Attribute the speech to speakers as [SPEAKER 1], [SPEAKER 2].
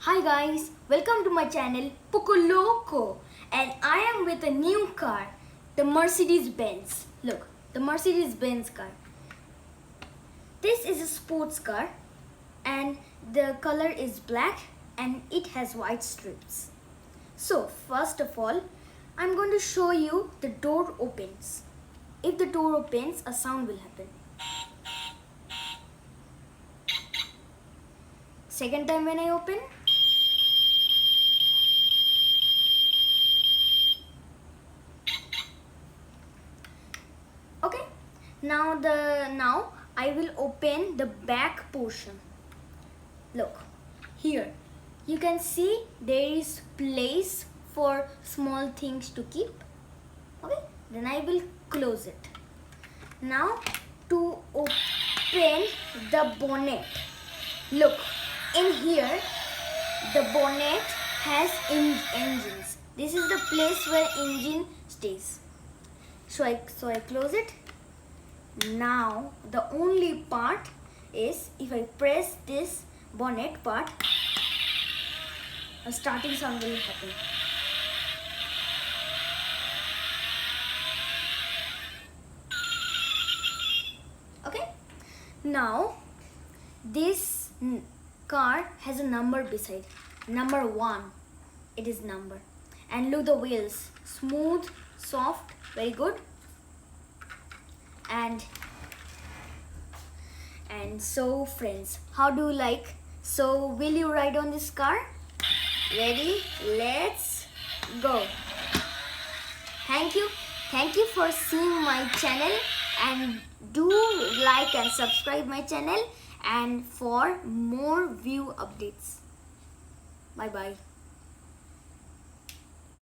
[SPEAKER 1] Hi guys, welcome to my channel Poco Loco, and I am with a new car, the Mercedes Benz. Look, the Mercedes Benz car. This is a sports car and the color is black and it has white strips. So first of all, I'm going to show you the door opens. If the door opens, a sound will happen. Second time when I open, okay. Now I will open the back portion. Look, here you can see there is place for small things to keep. Okay, then I will close it. Now to open the bonnet. Look, in here the bonnet has engines. This is the place where engine stays. So I close it. Now the only part is if I press this bonnet part, a starting sound will happen. Okay. Now this car has a number beside. Number 1. It is number. And look the wheels. Smooth, soft, very good. And so friends, how do you like? So will you ride on this car? Ready? Let's go. Thank you for seeing my channel, and do like and subscribe my channel and for more view updates. Bye bye.